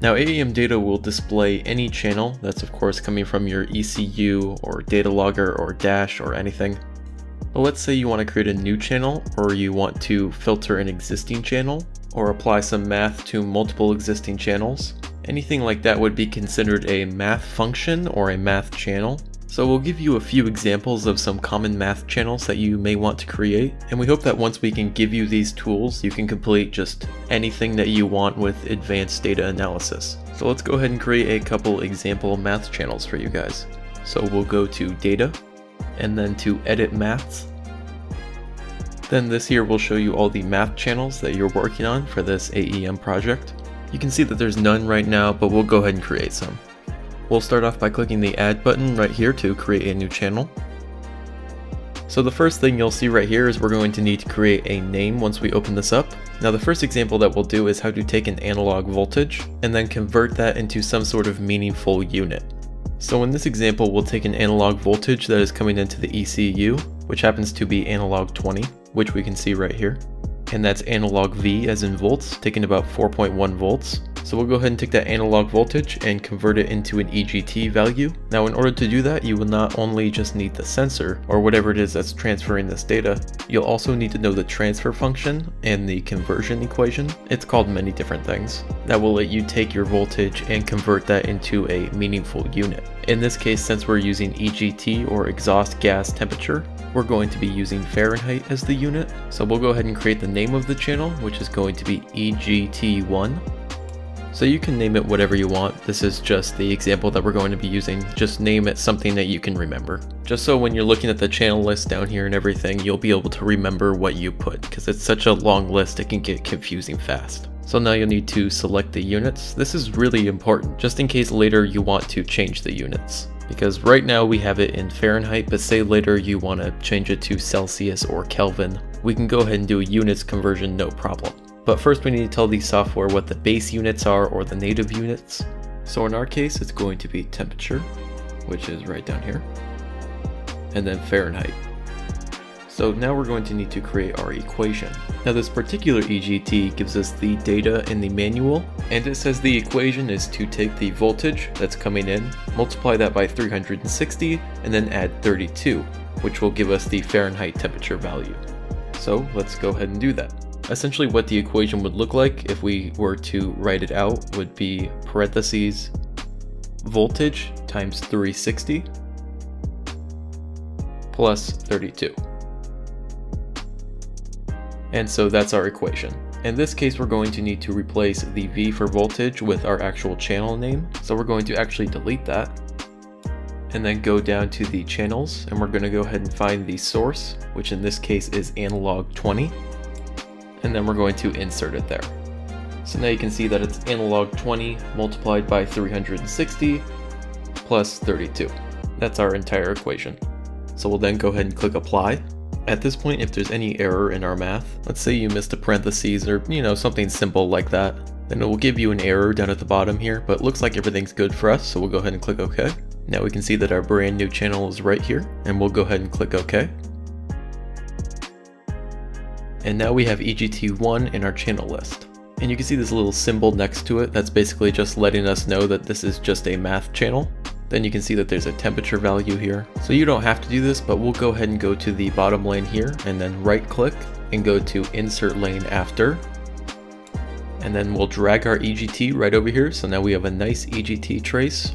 Now AEMdata will display any channel that's of course coming from your ECU or data logger or dash or anything. But let's say you want to create a new channel, or you want to filter an existing channel, or apply some math to multiple existing channels. Anything like that would be considered a math function or a math channel. So we'll give you a few examples of some common math channels that you may want to create, and we hope that once we can give you these tools, you can complete just anything that you want with advanced data analysis. So let's go ahead and create a couple example math channels for you guys. So we'll go to Data, and then to Edit Maths. Then this here will show you all the math channels that you're working on for this AEM project. You can see that there's none right now, but we'll go ahead and create some. We'll start off by clicking the Add button right here to create a new channel. So the first thing you'll see right here is we're going to need to create a name once we open this up. Now the first example that we'll do is how to take an analog voltage and then convert that into some sort of meaningful unit. So in this example, we'll take an analog voltage that is coming into the ECU, which happens to be analog 20, which we can see right here. And that's analog V as in volts, taking about 4.1 volts. So we'll go ahead and take that analog voltage and convert it into an EGT value. Now in order to do that, you will not only just need the sensor, or whatever it is that's transferring this data, you'll also need to know the transfer function and the conversion equation. It's called many different things. That will let you take your voltage and convert that into a meaningful unit. In this case, since we're using EGT or exhaust gas temperature, we're going to be using Fahrenheit as the unit. So we'll go ahead and create the name of the channel, which is going to be EGT1. So you can name it whatever you want. This is just the example that we're going to be using. Just name it something that you can remember. Just so when you're looking at the channel list down here and everything, you'll be able to remember what you put, because it's such a long list it can get confusing fast. So now you'll need to select the units. This is really important, just in case later you want to change the units. Because right now we have it in Fahrenheit, but say later you want to change it to Celsius or Kelvin, we can go ahead and do a units conversion, no problem. But first we need to tell the software what the base units are, or the native units. So in our case, it's going to be temperature, which is right down here, and then Fahrenheit. So now we're going to need to create our equation. Now this particular EGT gives us the data in the manual, and it says the equation is to take the voltage that's coming in, multiply that by 360, and then add 32, which will give us the Fahrenheit temperature value. So let's go ahead and do that. Essentially what the equation would look like if we were to write it out would be parentheses voltage times 360 plus 32. And so that's our equation. In this case, we're going to need to replace the V for voltage with our actual channel name. So we're going to actually delete that and then go down to the channels, and we're going to go ahead and find the source, which in this case is analog 20. And then we're going to insert it there. So now you can see that it's analog 20 multiplied by 360 plus 32. That's our entire equation. So we'll then go ahead and click apply. At this point, if there's any error in our math, let's say you missed a parentheses or something simple like that, then it will give you an error down at the bottom here, but it looks like everything's good for us, so we'll go ahead and click OK. Now we can see that our brand new channel is right here, and we'll go ahead and click OK. And now we have EGT1 in our channel list. And you can see this little symbol next to it that's basically just letting us know that this is just a math channel. Then you can see that there's a temperature value here. So you don't have to do this, but we'll go ahead and go to the bottom lane here and then right click and go to Insert Lane After. And then we'll drag our EGT right over here. So now we have a nice EGT trace.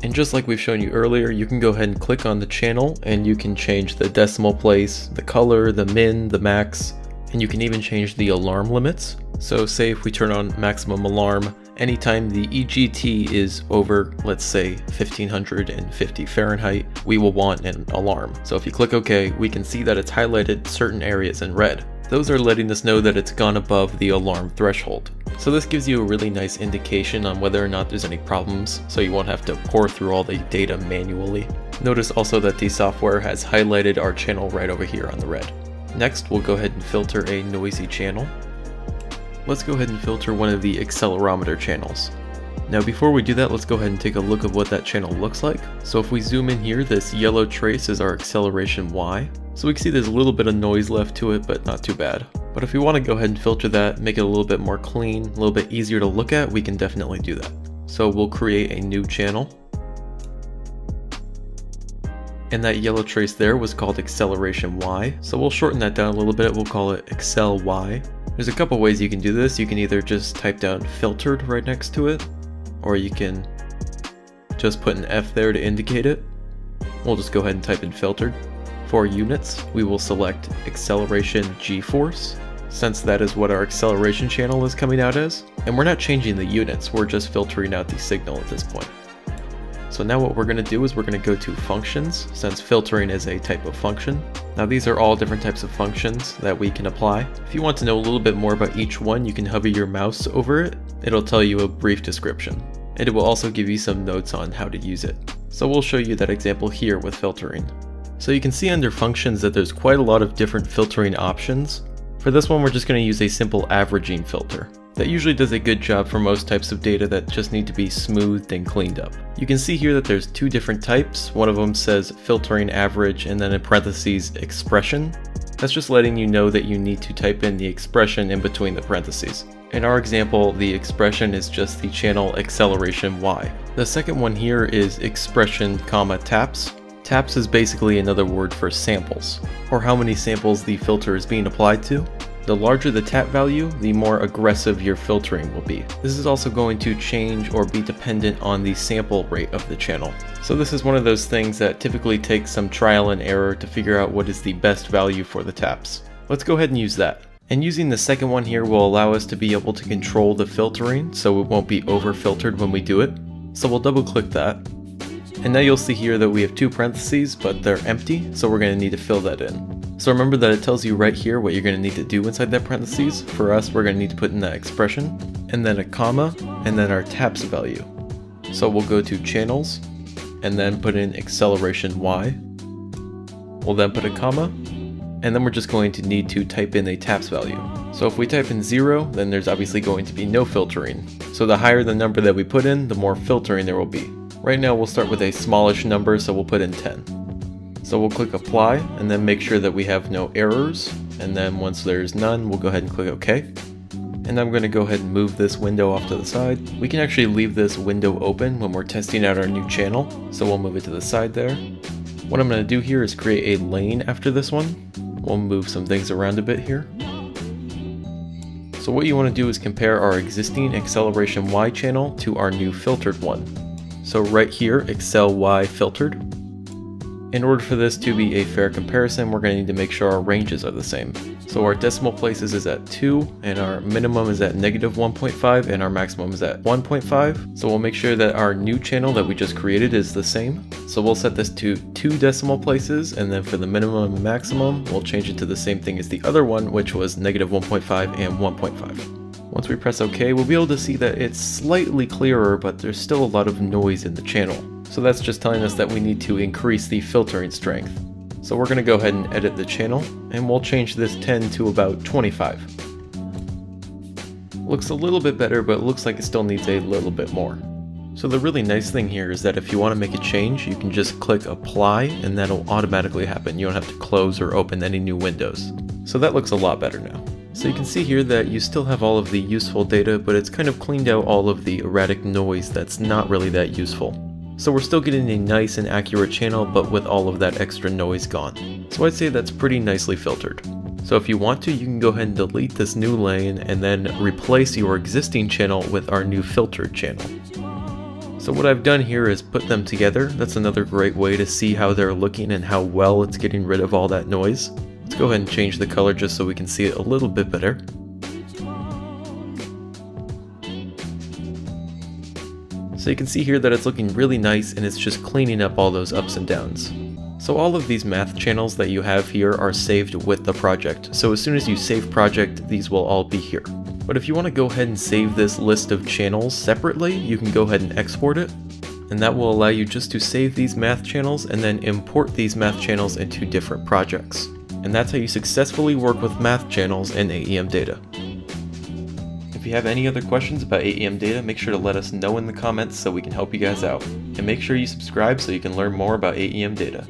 And just like we've shown you earlier, you can go ahead and click on the channel and you can change the decimal place, the color, the min, the max, and you can even change the alarm limits. So say if we turn on maximum alarm, anytime the EGT is over, let's say 1550 Fahrenheit, we will want an alarm. So if you click OK, we can see that it's highlighted certain areas in red. Those are letting us know that it's gone above the alarm threshold. So this gives you a really nice indication on whether or not there's any problems, so you won't have to pour through all the data manually. Notice also that the software has highlighted our channel right over here on the red. Next, we'll go ahead and filter a noisy channel. Let's go ahead and filter one of the accelerometer channels. Now before we do that, let's go ahead and take a look at what that channel looks like. So if we zoom in here, this yellow trace is our acceleration Y. So we can see there's a little bit of noise left to it, but not too bad. But if we want to go ahead and filter that, make it a little bit more clean, a little bit easier to look at, we can definitely do that. So we'll create a new channel. And that yellow trace there was called acceleration Y. So we'll shorten that down a little bit. We'll call it Excel Y. There's a couple ways you can do this. You can either just type down filtered right next to it, or you can just put an F there to indicate it. We'll just go ahead and type in filtered. For units, we will select acceleration G-force, since that is what our acceleration channel is coming out as. And we're not changing the units, we're just filtering out the signal at this point. So now what we're going to do is we're going to go to functions, since filtering is a type of function. Now these are all different types of functions that we can apply. If you want to know a little bit more about each one, you can hover your mouse over it. It'll tell you a brief description. And it will also give you some notes on how to use it. So we'll show you that example here with filtering. So you can see under functions that there's quite a lot of different filtering options. For this one, we're just going to use a simple averaging filter. That usually does a good job for most types of data that just need to be smoothed and cleaned up. You can see here that there's two different types. One of them says filtering average and then in parentheses expression. That's just letting you know that you need to type in the expression in between the parentheses. In our example, the expression is just the channel acceleration Y. The second one here is expression, taps. Taps is basically another word for samples, or how many samples the filter is being applied to. The larger the tap value, the more aggressive your filtering will be. This is also going to change or be dependent on the sample rate of the channel. So this is one of those things that typically takes some trial and error to figure out what is the best value for the taps. Let's go ahead and use that. And using the second one here will allow us to be able to control the filtering so it won't be over filtered when we do it. So we'll double click that. And now you'll see here that we have two parentheses, but they're empty, so we're going to need to fill that in. So remember that it tells you right here what you're going to need to do inside that parentheses. For us, we're going to need to put in that expression, and then a comma, and then our taps value. So we'll go to channels, and then put in acceleration Y. We'll then put a comma, and then we're just going to need to type in a taps value. So if we type in 0, then there's obviously going to be no filtering. So the higher the number that we put in, the more filtering there will be. Right now we'll start with a smallish number, so we'll put in 10. So we'll click apply and then make sure that we have no errors, and then once there's none, we'll go ahead and click OK. And I'm going to go ahead and move this window off to the side. We can actually leave this window open when we're testing out our new channel, so we'll move it to the side there. What I'm going to do here is create a lane after this one. We'll move some things around a bit here. So what you want to do is compare our existing acceleration Y channel to our new filtered one. So right here, Excel Y filtered. In order for this to be a fair comparison, we're going to need to make sure our ranges are the same. So our decimal places is at 2, and our minimum is at -1.5, and our maximum is at 1.5. So we'll make sure that our new channel that we just created is the same. So we'll set this to 2 decimal places, and then for the minimum and maximum, we'll change it to the same thing as the other one, which was -1.5 and 1.5. Once we press OK, we'll be able to see that it's slightly clearer, but there's still a lot of noise in the channel. So that's just telling us that we need to increase the filtering strength. So we're going to go ahead and edit the channel, and we'll change this 10 to about 25. Looks a little bit better, but it looks like it still needs a little bit more. So the really nice thing here is that if you want to make a change, you can just click apply and that'll automatically happen. You don't have to close or open any new windows. So that looks a lot better now. So you can see here that you still have all of the useful data, but it's kind of cleaned out all of the erratic noise that's not really that useful. So we're still getting a nice and accurate channel, but with all of that extra noise gone. So I'd say that's pretty nicely filtered. So if you want to, you can go ahead and delete this new lane and then replace your existing channel with our new filtered channel. So what I've done here is put them together. That's another great way to see how they're looking and how well it's getting rid of all that noise. Let's go ahead and change the color just so we can see it a little bit better. So you can see here that it's looking really nice and it's just cleaning up all those ups and downs. So all of these math channels that you have here are saved with the project. So as soon as you save project, these will all be here. But if you want to go ahead and save this list of channels separately, you can go ahead and export it. And that will allow you just to save these math channels and then import these math channels into different projects. And that's how you successfully work with math channels in AEMdata. If you have any other questions about AEMdata, make sure to let us know in the comments so we can help you guys out. And make sure you subscribe so you can learn more about AEMdata.